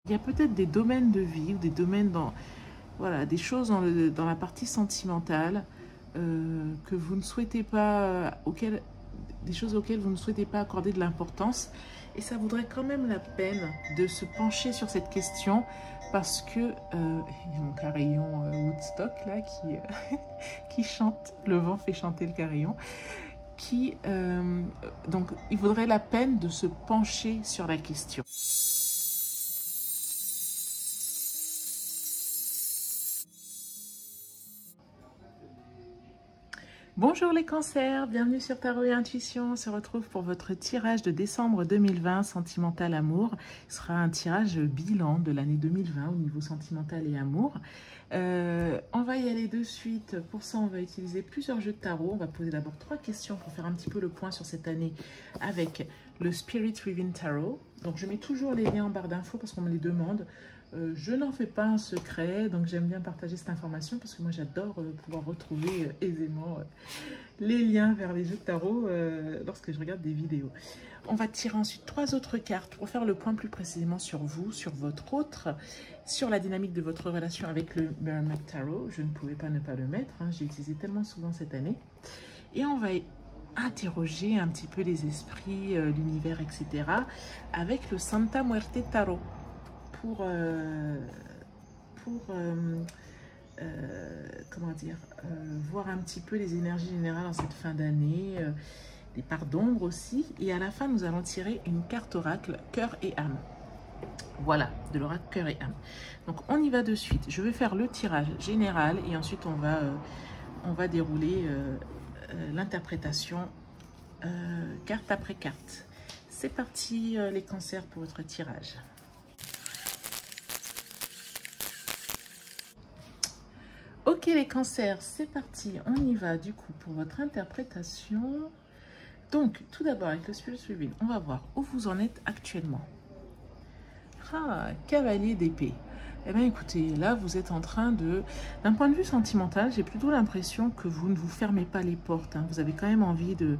Il y a peut-être des domaines de vie ou des domaines dans, voilà, des choses dans la partie sentimentale que vous ne souhaitez pas, des choses auxquelles vous ne souhaitez pas accorder de l'importance. Et ça vaudrait quand même la peine de se pencher sur cette question parce que il y a mon carillon Woodstock là qui chante, le vent fait chanter le carillon, donc il vaudrait la peine de se pencher sur la question. Bonjour les cancers, bienvenue sur Tarot et Intuition. On se retrouve pour votre tirage de décembre 2020, Sentimental Amour. Ce sera un tirage bilan de l'année 2020 au niveau sentimental et amour. On va y aller de suite. Pour ça, on va utiliser plusieurs jeux de tarot. On va poser d'abord 3 questions pour faire un petit peu le point sur cette année avec le Spirit Within Tarot. Donc je mets toujours les liens en barre d'infos parce qu'on me les demande. Je n'en fais pas un secret, donc j'aime bien partager cette information parce que moi j'adore pouvoir retrouver aisément les liens vers les jeux de tarot lorsque je regarde des vidéos. On va tirer ensuite 3 autres cartes pour faire le point plus précisément sur vous, sur votre autre, sur la dynamique de votre relation avec le Mermaid Tarot. Je ne pouvais pas ne pas le mettre, hein, j'ai utilisé tellement souvent cette année. Et on va interroger un petit peu les esprits, l'univers, etc. avec le Santa Muerte Tarot. Comment dire, voir un petit peu les énergies générales en cette fin d'année, des parts d'ombre aussi. Et à la fin, nous allons tirer une carte oracle, cœur et âme. Voilà, de l'oracle cœur et âme. Donc, on y va de suite. Je vais faire le tirage général et ensuite, on va dérouler l'interprétation carte après carte. C'est parti, les cancers, pour votre tirage. Ok les cancers, c'est parti, on y va du coup pour votre interprétation. Donc, tout d'abord avec le Spirit Within, on va voir où vous en êtes actuellement. Ah, cavalier d'épée. Eh bien écoutez, là vous êtes en train de... D'un point de vue sentimental, j'ai plutôt l'impression que vous ne vous fermez pas les portes. Hein. Vous avez quand même envie de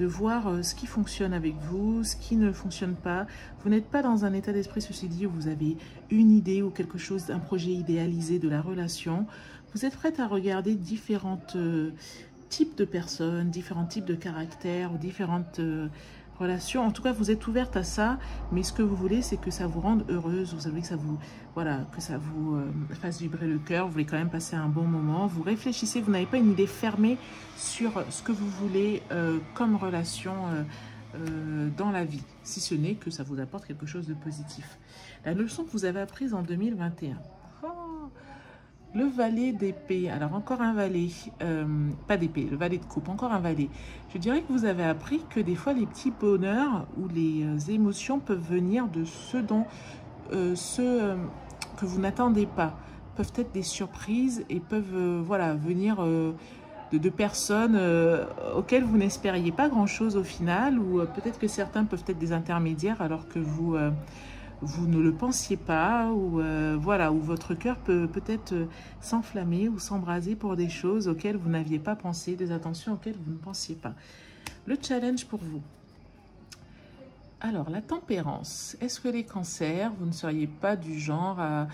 voir ce qui fonctionne avec vous, ce qui ne fonctionne pas. Vous n'êtes pas dans un état d'esprit, ceci dit, où vous avez une idée ou quelque chose, un projet idéalisé de la relation. Vous êtes prête à regarder différents types de personnes, différents types de caractères, ou différentes relations. En tout cas, vous êtes ouverte à ça, mais ce que vous voulez, c'est que ça vous rende heureuse. Vous savez que ça vous, voilà, que ça vous fasse vibrer le cœur. Vous voulez quand même passer un bon moment. Vous réfléchissez, vous n'avez pas une idée fermée sur ce que vous voulez comme relation dans la vie, si ce n'est que ça vous apporte quelque chose de positif. La leçon que vous avez apprise en 2021. Le valet d'épée, alors encore un valet, pas d'épée, le valet de coupe, encore un valet. Je dirais que vous avez appris que des fois les petits bonheurs ou les émotions peuvent venir de ceux que vous n'attendez pas, peuvent être des surprises et peuvent voilà, venir de personnes auxquelles vous n'espériez pas grand-chose au final, ou peut-être que certains peuvent être des intermédiaires alors que vous ne le pensiez pas, ou voilà, où votre cœur peut peut-être s'enflammer ou s'embraser pour des choses auxquelles vous n'aviez pas pensé, des attentions auxquelles vous ne pensiez pas. Le challenge pour vous. Alors, la tempérance. Est-ce que les cancers, vous ne seriez pas du genre à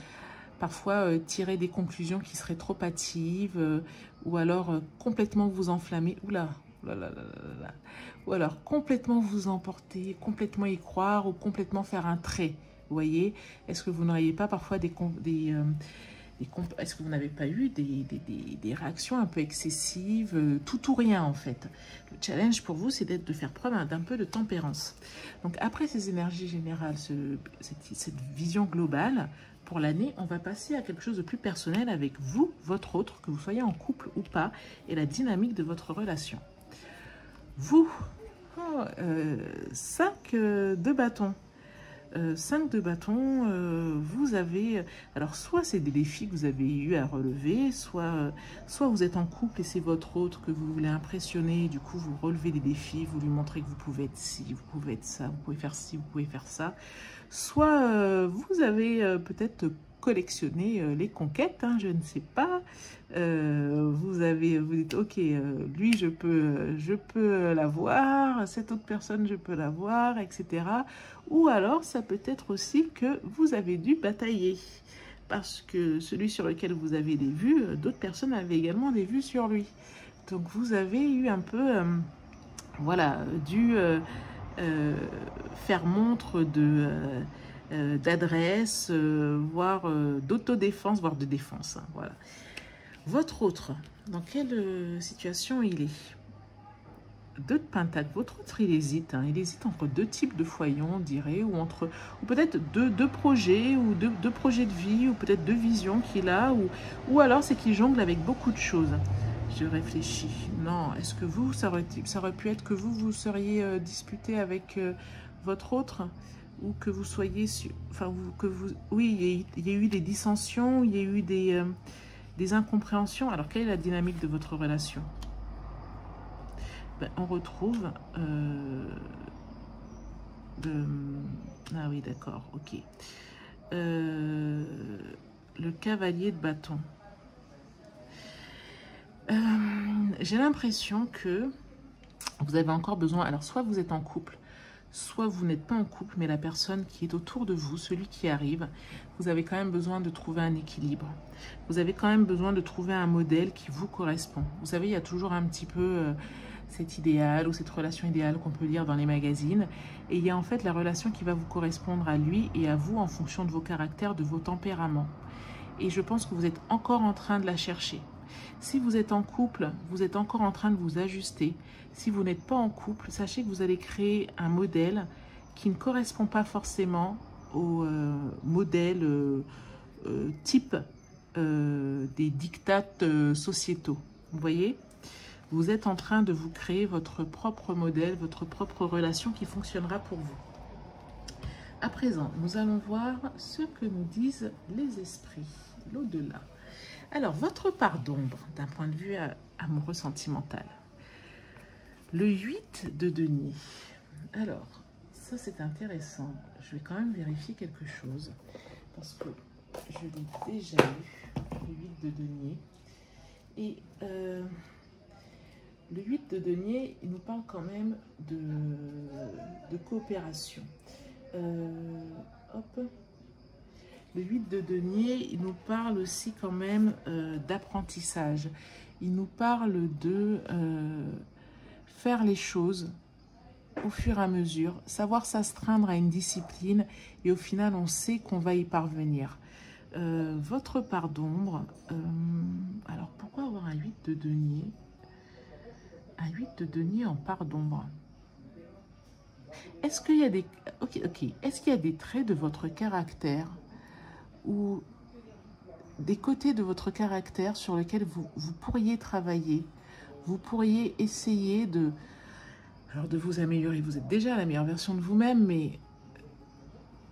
parfois tirer des conclusions qui seraient trop hâtives, ou alors complètement vous enflammer, oula, ou alors complètement vous emporter, complètement y croire, ou complètement faire un trait? Vous voyez, est-ce que vous n'auriez pas parfois est-ce que vous n'avez pas eu des réactions un peu excessives, tout ou rien en fait? Le challenge pour vous, c'est de faire preuve d'un peu de tempérance. Donc après ces énergies générales, cette vision globale, pour l'année, on va passer à quelque chose de plus personnel avec vous, votre autre, que vous soyez en couple ou pas, et la dynamique de votre relation. Vous, 5 de bâton. 5 de bâton, vous avez... Alors, soit c'est des défis que vous avez eu à relever, soit vous êtes en couple et c'est votre autre que vous voulez impressionner. Du coup, vous relevez des défis, vous lui montrez que vous pouvez être ci, vous pouvez être ça, vous pouvez faire ci, vous pouvez faire ça. Soit vous avez peut-être collectionné les conquêtes, hein, je ne sais pas. Vous dites, ok, lui je peux l'avoir, cette autre personne je peux l'avoir, etc. Ou alors ça peut être aussi que vous avez dû batailler. Parce que celui sur lequel vous avez des vues, d'autres personnes avaient également des vues sur lui. Donc vous avez eu un peu, voilà, dû faire montre d'adresse, voire d'autodéfense, voire de défense. Hein, voilà. Votre autre, dans quelle situation il est? 2 de pentacle. Votre autre, il hésite. Hein. Il hésite entre 2 types de foyers, on dirait, ou peut-être deux projets, ou deux projets de vie, ou peut-être 2 visions qu'il a, ou alors c'est qu'il jongle avec beaucoup de choses. Je réfléchis. Non, est-ce que vous, ça aurait pu être que vous seriez disputé avec votre autre, ou que vous soyez, enfin, oui, il y a eu des dissensions, il y a eu des incompréhensions. Alors, quelle est la dynamique de votre relation? Ben, on retrouve ah oui, d'accord, ok. Le cavalier de bâton. J'ai l'impression que vous avez encore besoin, alors soit vous êtes en couple, soit vous n'êtes pas en couple, mais la personne qui est autour de vous, celui qui arrive, vous avez quand même besoin de trouver un équilibre. Vous avez quand même besoin de trouver un modèle qui vous correspond. Vous savez, il y a toujours un petit peu cet idéal ou cette relation idéale qu'on peut lire dans les magazines. Et il y a en fait la relation qui va vous correspondre à lui et à vous en fonction de vos caractères, de vos tempéraments. Et je pense que vous êtes encore en train de la chercher. Si vous êtes en couple, vous êtes encore en train de vous ajuster. Si vous n'êtes pas en couple, sachez que vous allez créer un modèle qui ne correspond pas forcément au modèle type des dictates sociétaux. Vous voyez ? Vous êtes en train de vous créer votre propre modèle, votre propre relation qui fonctionnera pour vous. À présent, nous allons voir ce que nous disent les esprits, l'au-delà. Alors, votre part d'ombre, d'un point de vue amoureux sentimental. Le 8 de denier. Alors, ça c'est intéressant. Je vais quand même vérifier quelque chose. Parce que je l'ai déjà eu, le 8 de denier. Et le 8 de denier, il nous parle quand même de coopération. Hop. Le 8 de denier, il nous parle aussi quand même d'apprentissage. Il nous parle de faire les choses au fur et à mesure, savoir s'astreindre à une discipline et au final, on sait qu'on va y parvenir. Votre part d'ombre, alors pourquoi avoir un 8 de denier? Un 8 de denier en part d'ombre. Est-ce qu'il y a des... Ok. Est-ce qu'il y a des traits de votre caractère ou des côtés de votre caractère sur lesquels vous pourriez travailler, vous pourriez essayer de vous améliorer. Vous êtes déjà la meilleure version de vous-même, mais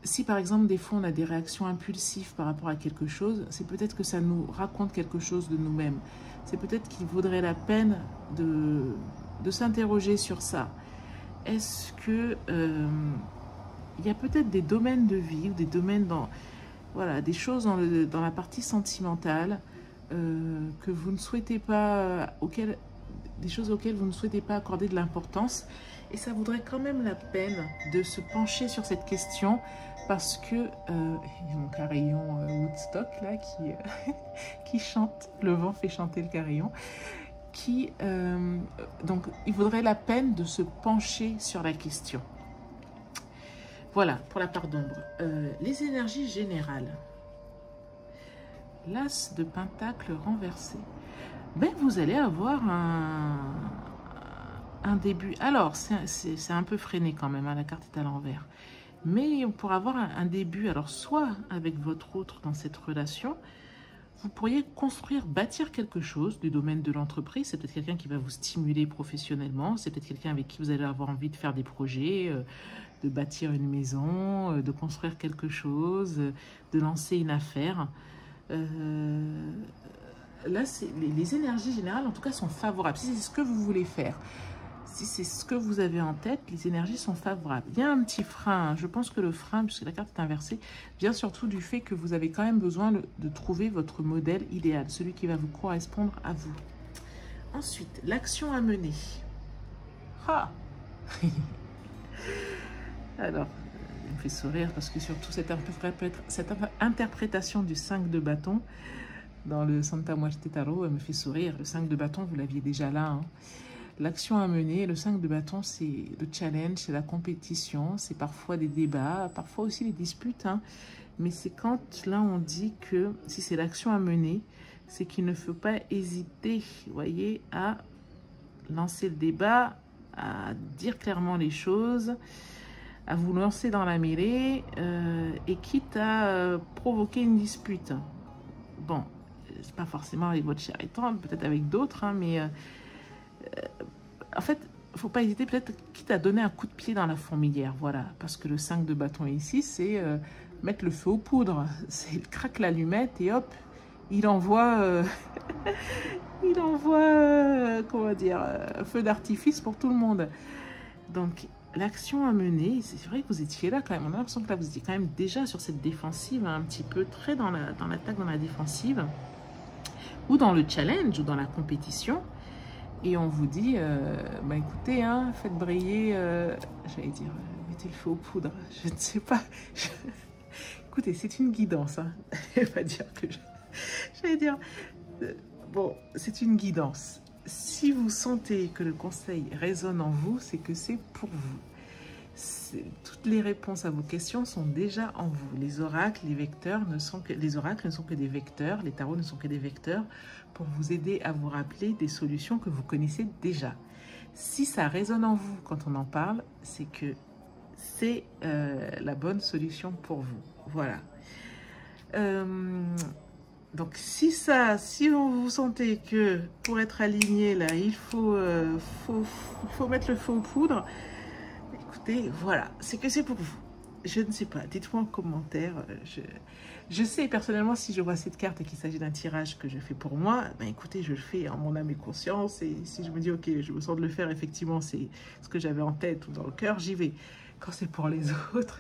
si par exemple des fois on a des réactions impulsives par rapport à quelque chose, c'est peut-être que ça nous raconte quelque chose de nous-mêmes. C'est peut-être qu'il vaudrait la peine de s'interroger sur ça. Est-ce que il y a peut-être des domaines de vie ou des domaines dans... Voilà, des choses dans la partie sentimentale que vous ne souhaitez pas, des choses auxquelles vous ne souhaitez pas accorder de l'importance. Et ça vaudrait quand même la peine de se pencher sur cette question parce que il y a mon carillon Woodstock là qui chante, le vent fait chanter le carillon. Donc il vaudrait la peine de se pencher sur la question. Voilà, pour la part d'ombre. Les énergies générales. L'as de pentacle renversé. Ben, vous allez avoir un début. Alors, c'est un peu freiné quand même, hein, la carte est à l'envers. Mais on pourra avoir un début. Alors, soit avec votre autre dans cette relation, vous pourriez construire, bâtir quelque chose du domaine de l'entreprise. C'est peut-être quelqu'un qui va vous stimuler professionnellement. C'est peut-être quelqu'un avec qui vous allez avoir envie de faire des projets, de bâtir une maison, de construire quelque chose, de lancer une affaire. Là, les énergies générales, en tout cas, sont favorables. Si c'est ce que vous voulez faire, Si c'est ce que vous avez en tête, les énergies sont favorables. Il y a un petit frein. Je pense que le frein, puisque la carte est inversée, vient surtout du fait que vous avez quand même besoin de trouver votre modèle idéal, celui qui va vous correspondre à vous. Ensuite, l'action à mener. Ah Alors, il me fait sourire parce que surtout cette interprétation du 5 de bâton dans le Santa Muerte Tarot, elle me fait sourire. Le 5 de bâton, vous l'aviez déjà là, hein. L'action à mener, le 5 de bâton, c'est le challenge, c'est la compétition, c'est parfois des débats, parfois aussi des disputes, hein. Mais c'est quand là on dit que si c'est l'action à mener, c'est qu'il ne faut pas hésiter, vous voyez, à lancer le débat, à dire clairement les choses, à vous lancer dans la mêlée, et quitte à provoquer une dispute. Bon, c'est pas forcément avec votre chair et tendre, peut-être avec d'autres, hein, mais en fait, il ne faut pas hésiter, peut-être quitte à donner un coup de pied dans la fourmilière, voilà, parce que le 5 de bâton ici, c'est mettre le feu aux poudres, c'est il craque l'allumette et hop, il envoie, il envoie, comment dire, feu d'artifice pour tout le monde. Donc, l'action à mener, c'est vrai que vous étiez là quand même, on a l'impression que là, vous étiez quand même déjà sur cette défensive, hein, un petit peu, très dans l'attaque, dans la défensive, ou dans le challenge, ou dans la compétition. Et on vous dit, bah écoutez, hein, faites briller, j'allais dire, mettez le feu aux poudres, je ne sais pas. Écoutez, c'est une guidance, hein. Je vais pas dire que j'allais dire, bon, c'est une guidance. Si vous sentez que le conseil résonne en vous, c'est que c'est pour vous. Toutes les réponses à vos questions sont déjà en vous. Les oracles, les vecteurs les oracles ne sont que des vecteurs, les tarots ne sont que des vecteurs pour vous aider à vous rappeler des solutions que vous connaissez déjà. Si ça résonne en vous quand on en parle, c'est que c'est la bonne solution pour vous. Voilà. Donc si vous sentez que pour être aligné là, il faut mettre le feu aux poudres, écoutez, voilà, c'est que c'est pour vous. Je ne sais pas, dites-moi en commentaire. Je sais personnellement, si je vois cette carte et qu'il s'agit d'un tirage que je fais pour moi, ben écoutez, je le fais en mon âme et conscience. Et si je me dis, ok, je me sens de le faire, effectivement, c'est ce que j'avais en tête ou dans le cœur, j'y vais. Quand c'est pour les autres,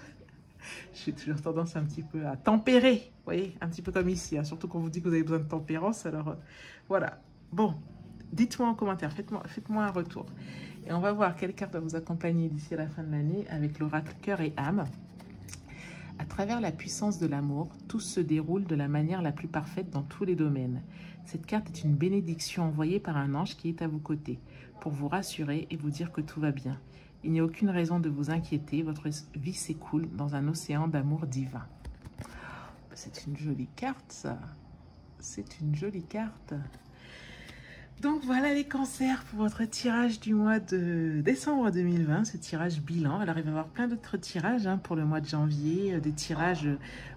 j'ai toujours tendance un petit peu à tempérer, vous voyez, un petit peu comme ici, hein, surtout quand on vous dit que vous avez besoin de tempérance. Alors, voilà. Bon, dites-moi en commentaire, faites-moi un retour. Et on va voir quelle carte va vous accompagner d'ici à la fin de l'année avec l'oracle cœur et âme. À travers la puissance de l'amour, tout se déroule de la manière la plus parfaite dans tous les domaines. Cette carte est une bénédiction envoyée par un ange qui est à vos côtés, pour vous rassurer et vous dire que tout va bien. Il n'y a aucune raison de vous inquiéter, votre vie s'écoule dans un océan d'amour divin. C'est une jolie carte, ça. C'est une jolie carte. Donc voilà les cancers pour votre tirage du mois de décembre 2020, ce tirage bilan. Alors il va y avoir plein d'autres tirages hein, pour le mois de janvier, des tirages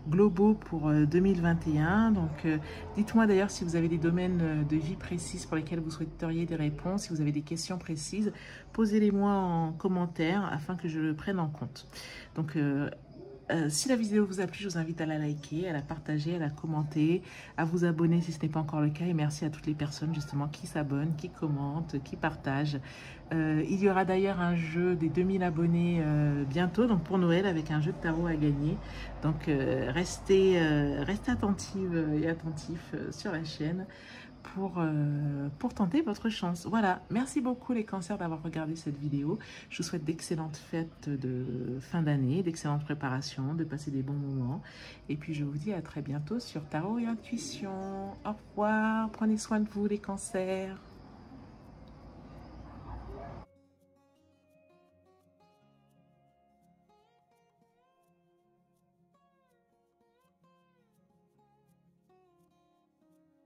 globaux pour 2021. Donc dites-moi d'ailleurs si vous avez des domaines de vie précis pour lesquels vous souhaiteriez des réponses, si vous avez des questions précises, posez-les-moi en commentaire afin que je le prenne en compte. Donc si la vidéo vous a plu, je vous invite à la liker, à la partager, à la commenter, à vous abonner si ce n'est pas encore le cas. Et merci à toutes les personnes justement qui s'abonnent, qui commentent, qui partagent. Il y aura d'ailleurs un jeu des 2000 abonnés bientôt, donc pour Noël, avec un jeu de tarot à gagner. Donc restez attentive et attentifs sur la chaîne pour tenter votre chance. Voilà, merci beaucoup les cancers d'avoir regardé cette vidéo. Je vous souhaite d'excellentes fêtes de fin d'année, d'excellentes préparations, de passer des bons moments. Et puis je vous dis à très bientôt sur Tarot et Intuition. Au revoir, prenez soin de vous les cancers.